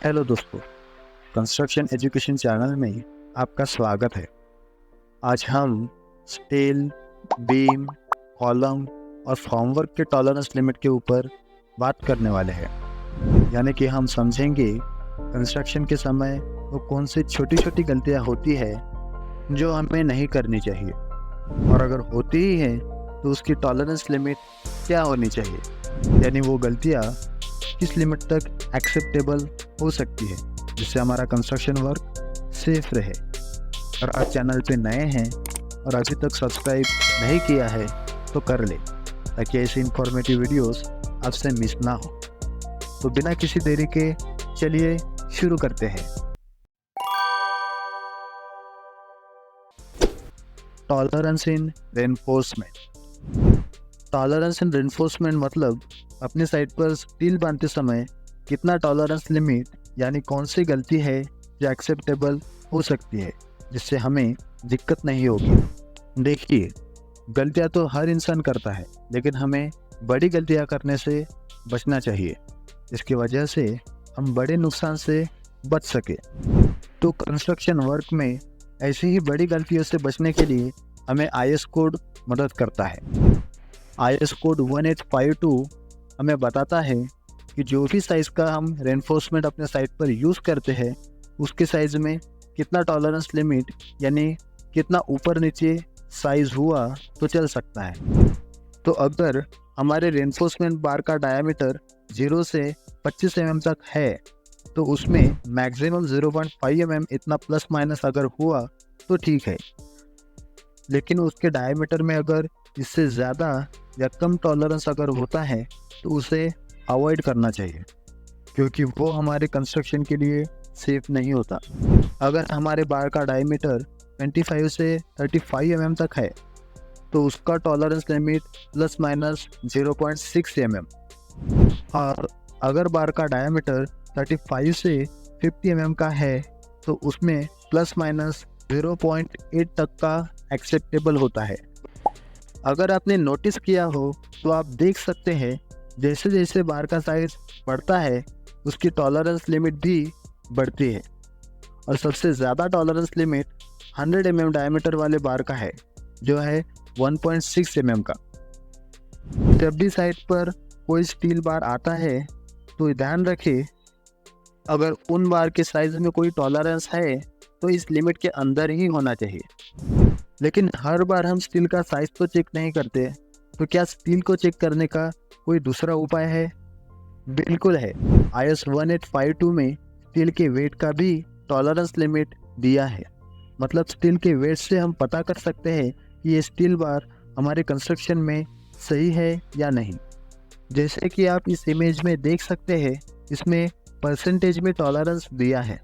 Hello दोस्तों, construction education channel में आपका स्वागत है। आज हम स्टील, बीम, कॉलम और फॉर्मवर्क के टॉलरेंस लिमिट के ऊपर बात करने वाले हैं। यानी कि हम समझेंगे कंस्ट्रक्शन के समय वो कौन सी छोटी छोटी गलतियां होती है जो हमें नहीं करनी चाहिए, और अगर होती ही है तो उसकी टॉलरेंस लिमिट क्या होनी चाहिए, यानी वो गलतियां किस लिमिट तक एक्सेप्टेबल हो सकती है जिससे हमारा कंस्ट्रक्शन वर्क सेफ रहे। और आप चैनल पे नए हैं और अभी तक सब्सक्राइब नहीं किया है तो कर ले, ताकि ऐसी इंफॉर्मेटिव वीडियोस आपसे मिस ना हो। तो बिना किसी देरी के चलिए शुरू करते हैं। Tolerance in reinforcement. Tolerance in reinforcement मतलब अपनी साइड पर स्टील बांधते समय कितना टॉलरेंस लिमिट, यानी कौन सी गलती है जो एक्सेप्टेबल हो सकती है जिससे हमें दिक्कत नहीं होगी। देखिए, गलतियां तो हर इंसान करता है, लेकिन हमें बड़ी गलतियां करने से बचना चाहिए, इसकी वजह से हम बड़े नुकसान से बच सके। तो कंस्ट्रक्शन वर्क में ऐसी ही बड़ी गलतियों से बचने के लिए हमें IS कोड मदद करता है। IS कोड 1852 हमें बताता है कि जो भी साइज़ का हम रेनफोर्समेंट अपने साइट पर यूज़ करते हैं उसके साइज़ में कितना टॉलरेंस लिमिट, यानी कितना ऊपर नीचे साइज़ हुआ तो चल सकता है। तो अगर हमारे रेनफोर्समेंट बार का डायमीटर 0 से 25 mm तक है तो उसमें मैक्सिमम 0.5 mm इतना प्लस माइनस अगर हुआ तो ठीक है, लेकिन उसके डायमीटर में अगर इससे ज़्यादा या कम टॉलरेंस अगर होता है तो उसे अवॉइड करना चाहिए, क्योंकि वो हमारे कंस्ट्रक्शन के लिए सेफ नहीं होता। अगर हमारे बार का डायमीटर 25 से 35 mm तक है तो उसका tolerance limit plus minus 0.6 mm, और अगर बार का डायमीटर 35 से 50 mm का है तो उसमें प्लस माइनस 0.8 तक का एक्सेप्टेबल होता है। अगर आपने नोटिस किया हो तो आप देख सकते हैं जैसे जैसे बार का साइज बढ़ता है उसकी टॉलरेंस लिमिट भी बढ़ती है, और सबसे ज़्यादा टॉलरेंस लिमिट 100 mm डायमीटर वाले बार का है, जो है 1.6 mm का। जब भी साइट पर कोई स्टील बार आता है तो ध्यान रखें, अगर उन बार के साइज में कोई टॉलरेंस है तो इस लिमिट के अंदर ही होना चाहिए। लेकिन हर बार हम स्टील का साइज तो चेक नहीं करते, तो क्या स्टील को चेक करने का कोई दूसरा उपाय है? बिल्कुल है। IS 1852 में स्टील के वेट का भी टॉलरेंस लिमिट दिया है। मतलब स्टील के वेट से हम पता कर सकते हैं कि ये स्टील बार हमारे कंस्ट्रक्शन में सही है या नहीं। जैसे कि आप इस इमेज में देख सकते हैं, इसमें परसेंटेज में टॉलरेंस दिया है,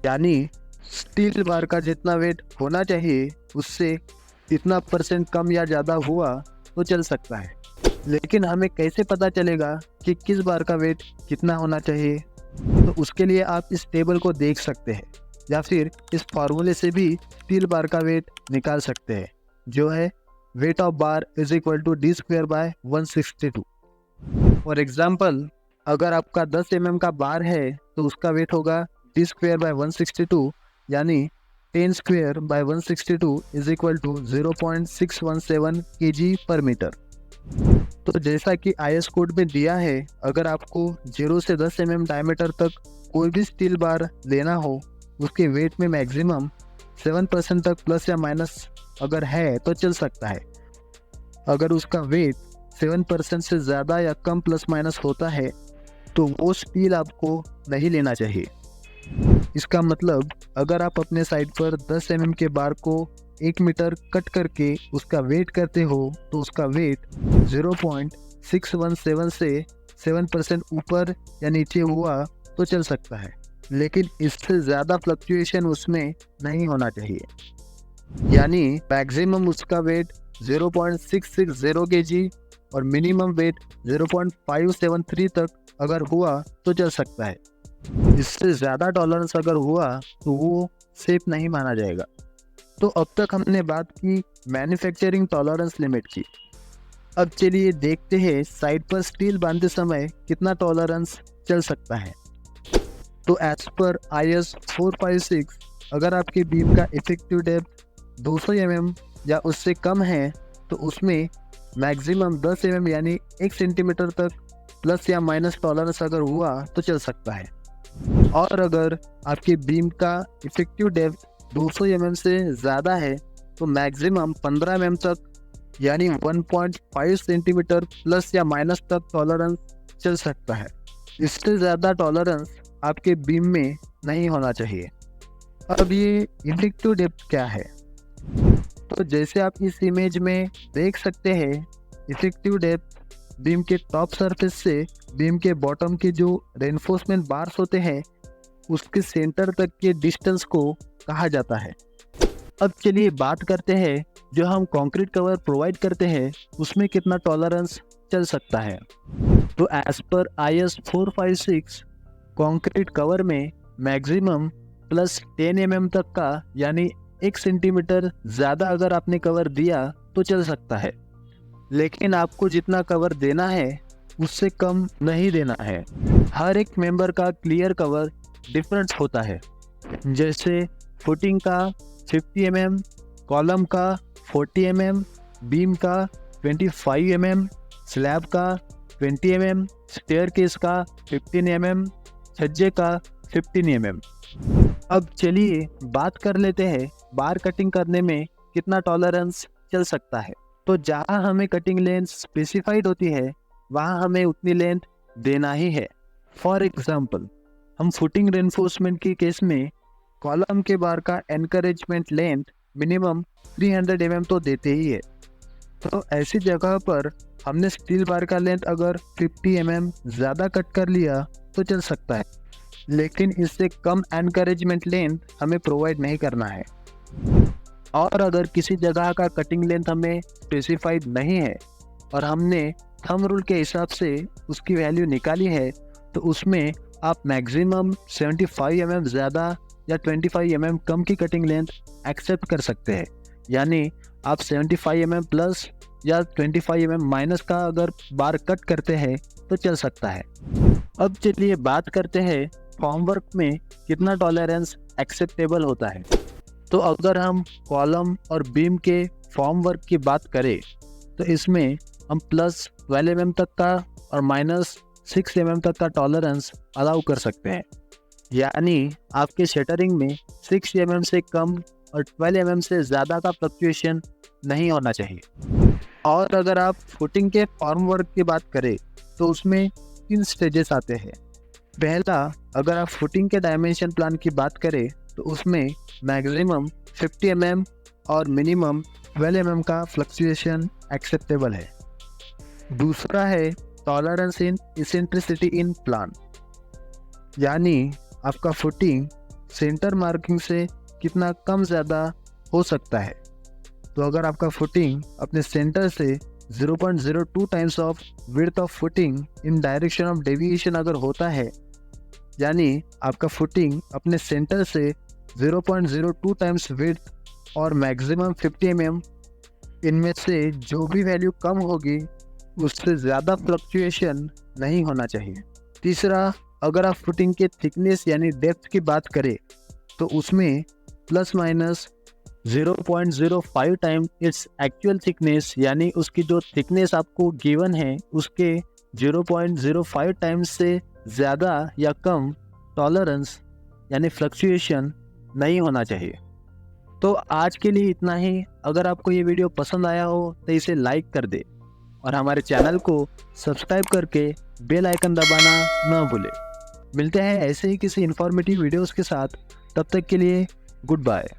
यानी स्टील बार का जितना वेट होना चाहिए उससे इतना परसेंट कम या ज़्यादा हुआ तो चल सकता है। लेकिन हमें कैसे पता चलेगा कि किस बार का वेट कितना होना चाहिए? तो उसके लिए आप इस टेबल को देख सकते हैं, या फिर इस फार्मूले से भी स्टील बार का वेट निकाल सकते हैं, जो है weight of bar is equal to D²/162। For example, अगर आपका 10 mm का बार है तो उसका वेट होगा D²/162, यानी 10²/162 इज इक्वल टू 0.617 kg/मीटर। तो जैसा कि IS कोड में दिया है, अगर आपको 0 से 10 mm डायमीटर तक कोई भी स्टील बार लेना हो, उसके वेट में मैक्सिमम 7% तक प्लस या माइनस अगर है तो चल सकता है। अगर उसका वेट 7% से ज़्यादा या कम प्लस माइनस होता है तो वो स्टील आपको नहीं लेना चाहिए। इसका मतलब अगर आप अपने साइड पर 10 mm के बार को 1 मीटर कट करके उसका वेट करते हो तो उसका वेट 0.617 से 7% ऊपर या नीचे हुआ तो चल सकता है, लेकिन इससे ज़्यादा फ्लक्चुएशन उसमें नहीं होना चाहिए। यानी मैक्सिमम उसका वेट 0.660 kg और मिनिमम वेट 0.573 तक अगर हुआ तो चल सकता है। इससे ज़्यादा टॉलरेंस अगर हुआ तो वो सेफ नहीं माना जाएगा। तो अब तक हमने बात की मैन्युफैक्चरिंग टॉलरेंस लिमिट की। अब चलिए देखते हैं साइड पर स्टील बांधते समय कितना टॉलरेंस चल सकता है। तो एज पर IS 456 अगर आपके बीम का इफेक्टिव डेप्थ 200 mm या उससे कम है तो उसमें मैक्सिमम 10 mm यानी 1 सेंटीमीटर तक प्लस या माइनस टॉलरेंस अगर हुआ तो चल सकता है। और अगर आपके बीम का इफेक्टिव डेप्थ 200 mm से ज़्यादा है तो मैक्सिमम 15 mm तक यानी 1.5 सेंटीमीटर प्लस या माइनस तक टॉलरेंस चल सकता है। इससे ज़्यादा टॉलरेंस आपके बीम में नहीं होना चाहिए। अब ये इफेक्टिव डेप्थ क्या है? तो जैसे आप इस इमेज में देख सकते हैं, इफेक्टिव डेप्थ बीम के टॉप सरफेस से बीम के बॉटम के जो रेनफोर्समेंट बार्स होते हैं उसके सेंटर तक के डिस्टेंस को कहा जाता है। अब चलिए बात करते हैं जो हम कंक्रीट कवर प्रोवाइड करते हैं उसमें कितना टॉलरेंस चल सकता है। तो एज पर IS 456 कंक्रीट कवर में मैक्सिमम प्लस 10 mm तक का यानी 1 सेंटीमीटर ज़्यादा अगर आपने कवर दिया तो चल सकता है, लेकिन आपको जितना कवर देना है उससे कम नहीं देना है। हर एक मेंबर का क्लियर कवर डिफरेंट होता है, जैसे फुटिंग का 50 mm, कॉलम का 40 mm, बीम का 25 mm, स्लैब का 20 mm, स्टेयरकेस का 15 mm, छज्जे का 15 mm। अब चलिए बात कर लेते हैं बार कटिंग करने में कितना टॉलरेंस चल सकता है। तो जहाँ हमें कटिंग लेंथ स्पेसिफाइड होती है वहाँ हमें उतनी लेंथ देना ही है। फॉर एग्जांपल हम फुटिंग रेनफोर्समेंट के केस में कॉलम के बार का एनकरेजमेंट लेंथ मिनिमम 300 mm तो देते ही है। तो ऐसी जगह पर हमने स्टील बार का लेंथ अगर 50 mm ज़्यादा कट कर लिया तो चल सकता है, लेकिन इससे कम एनकरेजमेंट लेंथ हमें प्रोवाइड नहीं करना है। और अगर किसी जगह का कटिंग लेंथ हमें स्पेसिफाइड नहीं है और हमने थंब रूल के हिसाब से उसकी वैल्यू निकाली है तो उसमें आप मैक्सिमम 75 mm ज़्यादा या 25 mm कम की कटिंग लेंथ एक्सेप्ट कर सकते हैं। यानी आप 75 mm प्लस या 25 mm माइनस का अगर बार कट करते हैं तो चल सकता है। अब चलिए बात करते हैं फॉर्मवर्क में कितना टॉलरेंस एक्सेप्टेबल होता है। तो अगर हम कॉलम और बीम के फॉर्मवर्क की बात करें तो इसमें हम प्लस 12 mm तक का और माइनस 6 mm तक का टॉलरेंस अलाउ कर सकते हैं। यानी आपके शटरिंग में 6 mm से कम और 12 mm से ज़्यादा का फ्लक्चुएशन नहीं होना चाहिए। और अगर आप फुटिंग के फॉर्मवर्क की बात करें तो उसमें 3 स्टेजेस आते हैं। पहला, अगर आप फुटिंग के डायमेंशन प्लान की बात करें तो उसमें मैक्सिमम 50 mm और मिनिमम 12 mm का फ्लक्चुएशन एक्सेप्टेबल है। दूसरा है tolerance in eccentricity in plan, यानी आपका फुटिंग सेंटर मार्किंग से कितना कम ज़्यादा हो सकता है। तो अगर आपका फुटिंग अपने सेंटर से 0.02 times of width of footing in direction of deviation अगर होता है, यानी आपका फुटिंग अपने सेंटर से 0.02 टाइम्स विड्थ और मैक्सिमम 50 mm इनमें से जो भी वैल्यू कम होगी उससे ज़्यादा फ्लक्चुएशन नहीं होना चाहिए। तीसरा, अगर आप फुटिंग के थिकनेस यानी डेप्थ की बात करें तो उसमें plus minus 0.05 time its actual thickness, यानी उसकी जो थिकनेस आपको गिवन है उसके 0.05 टाइम्स से ज़्यादा या कम टॉलरेंस यानी फ्लक्चुएशन नहीं होना चाहिए। तो आज के लिए इतना ही। अगर आपको ये वीडियो पसंद आया हो तो इसे लाइक कर दे और हमारे चैनल को सब्सक्राइब करके बेल आइकन दबाना न भूलें। मिलते हैं ऐसे ही किसी इन्फॉर्मेटिव वीडियोस के साथ, तब तक के लिए गुड बाय।